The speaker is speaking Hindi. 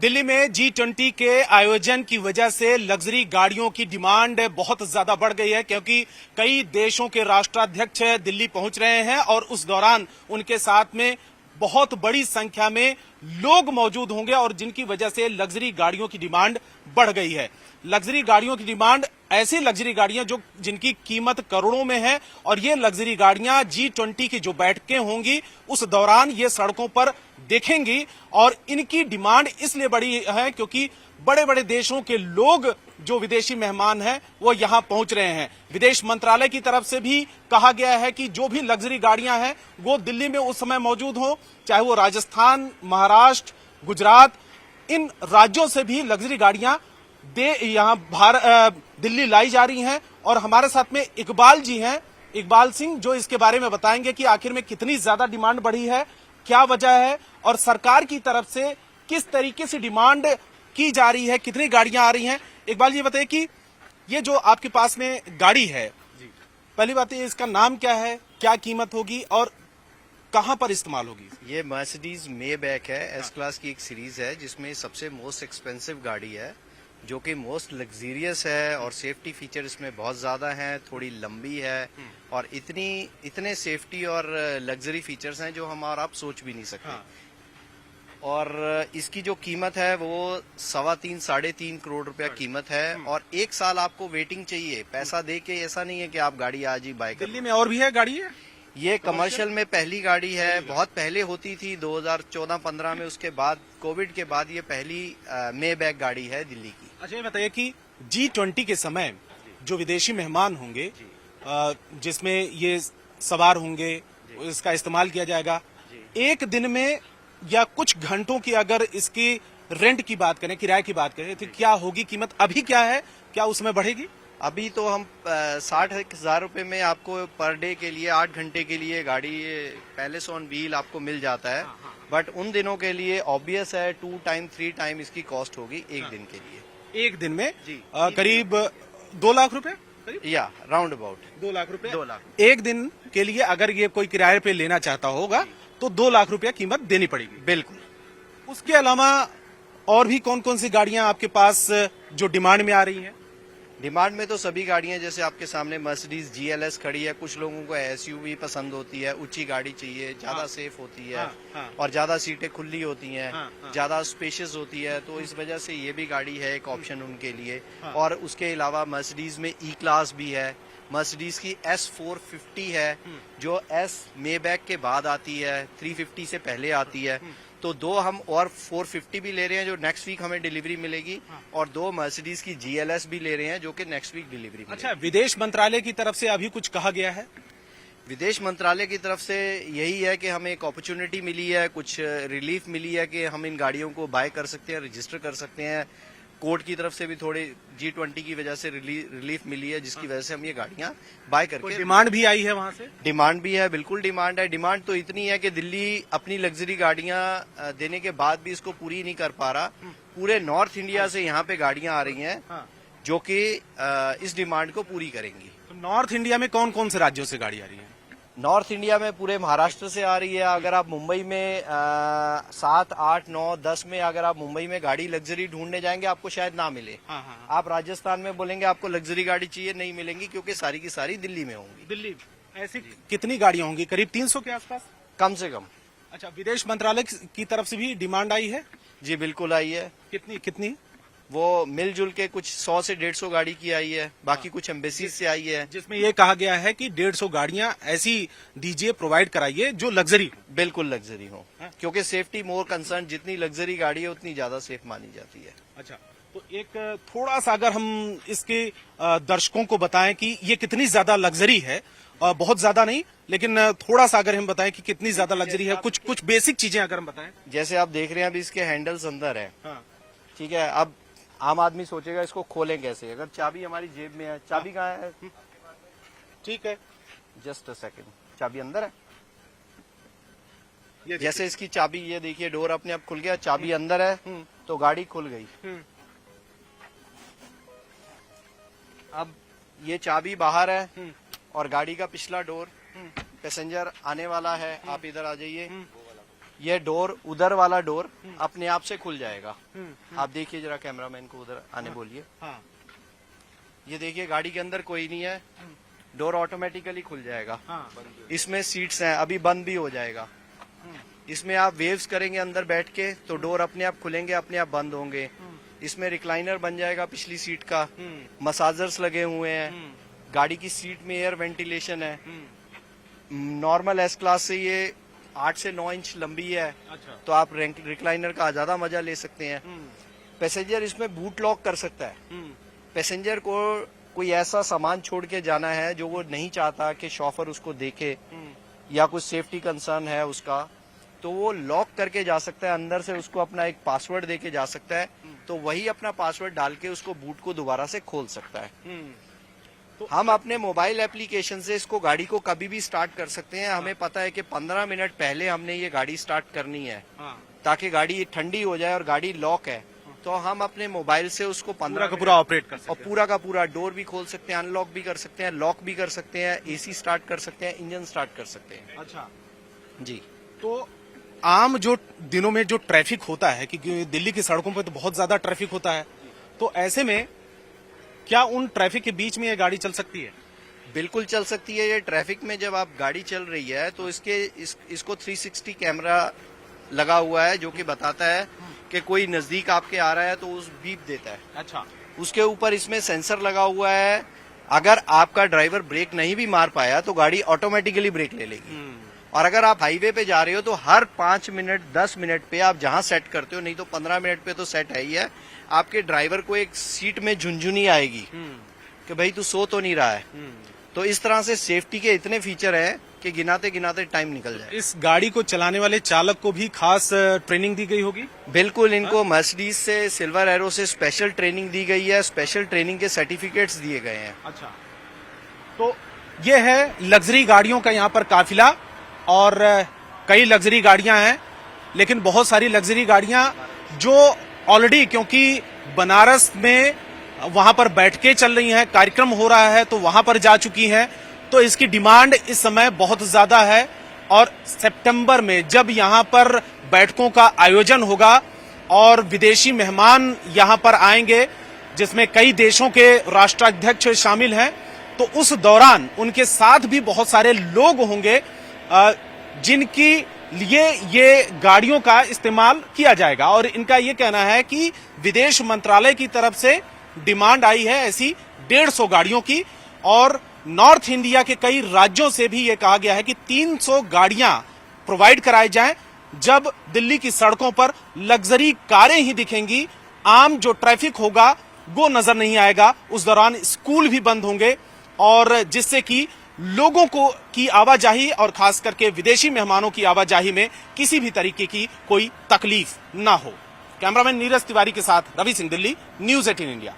दिल्ली में G20 के आयोजन की वजह से लग्जरी गाड़ियों की डिमांड बहुत ज्यादा बढ़ गई है, क्योंकि कई देशों के राष्ट्राध्यक्ष दिल्ली पहुंच रहे हैं और उस दौरान उनके साथ में बहुत बड़ी संख्या में लोग मौजूद होंगे और जिनकी वजह से लग्जरी गाड़ियों की डिमांड बढ़ गई है। लग्जरी गाड़ियों की डिमांड, ऐसी लग्जरी गाड़ियां जो जिनकी कीमत करोड़ों में है, और ये लग्जरी गाड़ियां G20 की जो बैठकें होंगी उस दौरान ये सड़कों पर देखेंगी। और इनकी डिमांड इसलिए बड़ी है क्योंकि बड़े बड़े देशों के लोग, जो विदेशी मेहमान हैं, वो यहां पहुंच रहे हैं। विदेश मंत्रालय की तरफ से भी कहा गया है कि जो भी लग्जरी गाड़ियां हैं वो दिल्ली में उस समय मौजूद हो, चाहे वो राजस्थान, महाराष्ट्र, गुजरात, इन राज्यों से भी लग्जरी गाड़ियां यहां दिल्ली लाई जा रही हैं। और हमारे साथ में इकबाल जी हैं, इकबाल सिंह, जो इसके बारे में बताएंगे कि आखिर में कितनी ज्यादा डिमांड बढ़ी है, क्या वजह है और सरकार की तरफ से किस तरीके से डिमांड की जा रही है, कितनी गाड़ियां आ रही हैं। इकबाल जी बताइए कि ये जो आपके पास में गाड़ी है, पहली बात ये, इसका नाम क्या है, क्या कीमत होगी और कहां पर इस्तेमाल होगी? ये मर्सिडीज मेबैक है, एस क्लास की एक सीरीज है जिसमें सबसे मोस्ट एक्सपेंसिव गाड़ी है, जो कि मोस्ट लग्जीरियस है और सेफ्टी फीचर इसमें बहुत ज्यादा हैं, थोड़ी लंबी है और इतने सेफ्टी और लग्जरी फीचर्स हैं जो हम और आप सोच भी नहीं सकते। और इसकी जो कीमत है वो 3.25 साढ़े 3 करोड़ रुपया कीमत है और 1 साल आपको वेटिंग चाहिए, पैसा दे के ऐसा नहीं है कि आप गाड़ी आज ही बाय कर। दिल्ली में और भी है गाड़ी है? ये कमर्शियल में पहली गाड़ी है, बहुत पहले होती थी 2014-15 में, उसके बाद कोविड के बाद ये पहली मेबैक गाड़ी है दिल्ली की। अच्छा, ये बताइए कि G20 के समय जो विदेशी मेहमान होंगे, जिसमें ये सवार होंगे, इसका इस्तेमाल किया जाएगा, एक दिन में या कुछ घंटों की अगर इसकी रेंट की बात करें, किराए की बात करें, तो क्या होगी कीमत? अभी क्या है, क्या उसमें बढ़ेगी? अभी तो हम 60,000 रुपए में आपको पर डे के लिए 8 घंटे के लिए गाड़ी पैलेस ऑन व्हील आपको मिल जाता है। बट उन दिनों के लिए ऑब्वियस है 2 टाइम 3 टाइम इसकी कॉस्ट होगी एक दिन के लिए। एक दिन में जी करीब 2 लाख रुपए, या राउंड अबाउट 2 लाख रुपए। 2 लाख एक दिन के लिए अगर ये कोई किराए पे लेना चाहता होगा तो 2 लाख रुपया कीमत देनी पड़ेगी। बिल्कुल। उसके अलावा और भी कौन कौन सी गाड़ियां आपके पास जो डिमांड में आ रही हैं? डिमांड में तो सभी गाड़ियां, जैसे आपके सामने मर्सिडीज GLS खड़ी है, कुछ लोगों को SUV पसंद होती है, ऊंची गाड़ी चाहिए, ज्यादा सेफ होती है और ज्यादा सीटें खुली होती हैं, ज्यादा स्पेशियस होती है, तो इस वजह से ये भी गाड़ी है एक ऑप्शन उनके लिए। और उसके अलावा मर्सिडीज में E क्लास भी है, मर्सिडीज की S450 है जो S मेबैक के बाद आती है, 350 से पहले आती है। तो 2 हम और 450 भी ले रहे हैं जो नेक्स्ट वीक हमें डिलीवरी मिलेगी, और 2 मर्सिडीज की GLS भी ले रहे हैं जो कि नेक्स्ट वीक डिलीवरी मिलेगी। अच्छा, विदेश मंत्रालय की तरफ से अभी कुछ कहा गया है? विदेश मंत्रालय की तरफ से यही है कि हमें एक अपॉर्चुनिटी मिली है, कुछ रिलीफ मिली है कि हम इन गाड़ियों को बाय कर सकते हैं, रजिस्टर कर सकते हैं। कोर्ट की तरफ से भी थोड़ी G20 की वजह से रिलीफ मिली है, जिसकी वजह से हम ये गाड़ियां बाय करके। डिमांड भी आई है वहां से? डिमांड भी है, बिल्कुल डिमांड है। डिमांड तो इतनी है कि दिल्ली अपनी लग्जरी गाड़ियां देने के बाद भी इसको पूरी नहीं कर पा रहा। पूरे नॉर्थ इंडिया से यहाँ पे गाड़ियां आ रही हैं जो कि इस डिमांड को पूरी करेंगी। तो नॉर्थ इंडिया में कौन कौन से राज्यों से गाड़ी आ रही है? नॉर्थ इंडिया में पूरे महाराष्ट्र से आ रही है। अगर आप मुंबई में 7, 8, 9, 10 में अगर आप मुंबई में गाड़ी लग्जरी ढूंढने जाएंगे आपको शायद ना मिले। आप राजस्थान में बोलेंगे आपको लग्जरी गाड़ी चाहिए, नहीं मिलेंगी, क्योंकि सारी की सारी दिल्ली में होंगी। दिल्ली ऐसी कितनी गाड़ियां होंगी? करीब 300 के आसपास, कम से कम। अच्छा, विदेश मंत्रालय की तरफ से भी डिमांड आई है? जी बिल्कुल आई है। कितनी? वो मिलजुल के कुछ 100 से 150 गाड़ी की आई है, बाकी कुछ एम्बेसीज से आई है, जिसमें ये कहा गया है कि 150 गाड़ियां ऐसी दीजिए, प्रोवाइड कराइए जो लग्जरी, बिल्कुल लग्जरी हो, क्योंकि सेफ्टी मोर कंसर्न, जितनी लग्जरी गाड़ी है उतनी ज्यादा सेफ मानी जाती है। अच्छा, तो एक थोड़ा सा अगर हम इसके दर्शकों को बताएं कि ये कितनी ज्यादा लग्जरी है, बहुत ज्यादा नहीं, लेकिन थोड़ा सा अगर हम बताएं कि कितनी ज्यादा लग्जरी है, कुछ बेसिक चीजें अगर हम बताएं। जैसे आप देख रहे हैं अभी इसके हैंडल्स अंदर है, ठीक है। अब आम आदमी सोचेगा इसको खोलें कैसे, अगर चाबी हमारी जेब में है। चाबी कहाँ है? ठीक है, जस्ट अ सेकंड, चाबी अंदर है। जैसे इसकी चाबी, ये देखिए डोर अपने आप खुल गया, चाबी अंदर है तो गाड़ी खुल गई। अब ये चाबी बाहर है और गाड़ी का पिछला डोर, पैसेंजर आने वाला है, आप इधर आ जाइए। ये डोर, उधर वाला डोर अपने आप से खुल जाएगा। आप देखिए जरा, कैमरामैन को उधर आने बोलिए। हाँ, ये देखिए गाड़ी के अंदर कोई नहीं है, डोर ऑटोमेटिकली खुल जाएगा। हाँ, इसमें सीट्स हैं, अभी बंद भी हो जाएगा। इसमें आप वेव्स करेंगे अंदर बैठ के तो डोर अपने आप खुलेंगे, अपने आप बंद होंगे। इसमें रिक्लाइनर बन जाएगा पिछली सीट का, मसाजर्स लगे हुए हैं, गाड़ी की सीट में एयर वेंटिलेशन है। नॉर्मल एस क्लास से ये 8 से 9 इंच लंबी है। अच्छा। तो आप रिक्लाइनर का ज्यादा मजा ले सकते हैं। पैसेंजर इसमें बूट लॉक कर सकता है। पैसेंजर को कोई ऐसा सामान छोड़ के जाना है जो वो नहीं चाहता कि शॉफर उसको देखे, या कुछ सेफ्टी कंसर्न है उसका, तो वो लॉक करके जा सकता है। अंदर से उसको अपना एक पासवर्ड देके जा सकता है, तो वही अपना पासवर्ड डाल के उसको बूट को दोबारा से खोल सकता है। तो हम अपने मोबाइल एप्लीकेशन से इसको गाड़ी को कभी भी स्टार्ट कर सकते हैं। हमें पता है कि 15 मिनट पहले हमने ये गाड़ी स्टार्ट करनी है, ताकि गाड़ी ठंडी हो जाए और गाड़ी लॉक है, तो हम अपने मोबाइल से उसको 15 का पूरा ऑपरेट कर सकते और पूरा का पूरा डोर भी खोल सकते हैं, अनलॉक भी कर सकते हैं, लॉक भी कर सकते हैं, एसी स्टार्ट कर सकते हैं, इंजन स्टार्ट कर सकते हैं। अच्छा। जी। तो आम जो दिनों में जो ट्रैफिक होता है, क्योंकि दिल्ली की सड़कों पर तो बहुत ज्यादा ट्रैफिक होता है, तो ऐसे में क्या उन ट्रैफिक के बीच में ये गाड़ी चल सकती है? बिल्कुल चल सकती है। ये ट्रैफिक में जब आप गाड़ी चल रही है तो इसको 360 कैमरा लगा हुआ है, जो कि बताता है कि कोई नजदीक आपके आ रहा है तो उस बीप देता है। अच्छा। उसके ऊपर इसमें सेंसर लगा हुआ है। अगर आपका ड्राइवर ब्रेक नहीं भी मार पाया तो गाड़ी ऑटोमेटिकली ब्रेक ले लेगी। और अगर आप हाईवे पे जा रहे हो तो हर 5 मिनट 10 मिनट पे आप जहां सेट करते हो, नहीं तो 15 मिनट पे तो सेट है ही है, आपके ड्राइवर को एक सीट में झुंझुनी आएगी कि भाई तू सो तो नहीं रहा है। तो इस तरह से सेफ्टी के इतने फीचर हैं कि गिनाते गिनाते टाइम निकल जाए। इस गाड़ी को चलाने वाले चालक को भी खास ट्रेनिंग दी गई होगी? बिल्कुल, इनको मर्सिडीज से, सिल्वर एरो से स्पेशल ट्रेनिंग दी गई है, स्पेशल ट्रेनिंग के सर्टिफिकेट्स दिए गए हैं। अच्छा। तो ये है लग्जरी गाड़ियों का यहाँ पर काफिला, और कई लग्जरी गाड़ियां हैं, लेकिन बहुत सारी लग्जरी गाड़ियां जो ऑलरेडी, क्योंकि बनारस में वहां पर बैठ के चल रही हैं, कार्यक्रम हो रहा है तो वहां पर जा चुकी हैं, तो इसकी डिमांड इस समय बहुत ज्यादा है। और सितंबर में जब यहां पर बैठकों का आयोजन होगा और विदेशी मेहमान यहां पर आएंगे, जिसमें कई देशों के राष्ट्राध्यक्ष शामिल हैं, तो उस दौरान उनके साथ भी बहुत सारे लोग होंगे जिनकी लिए ये गाड़ियों का इस्तेमाल किया जाएगा। और इनका ये कहना है कि विदेश मंत्रालय की तरफ से डिमांड आई है ऐसी 150 गाड़ियों की, और नॉर्थ इंडिया के कई राज्यों से भी ये कहा गया है कि 300 गाड़ियां प्रोवाइड कराई जाएं। जब दिल्ली की सड़कों पर लग्जरी कारें ही दिखेंगी, आम जो ट्रैफिक होगा वो नजर नहीं आएगा। उस दौरान स्कूल भी बंद होंगे, और जिससे कि लोगों को की आवाजाही और खास करके विदेशी मेहमानों की आवाजाही में किसी भी तरीके की कोई तकलीफ ना हो। कैमरामैन नीरज तिवारी के साथ रवि सिंह, दिल्ली, न्यूज़ 18 इंडिया।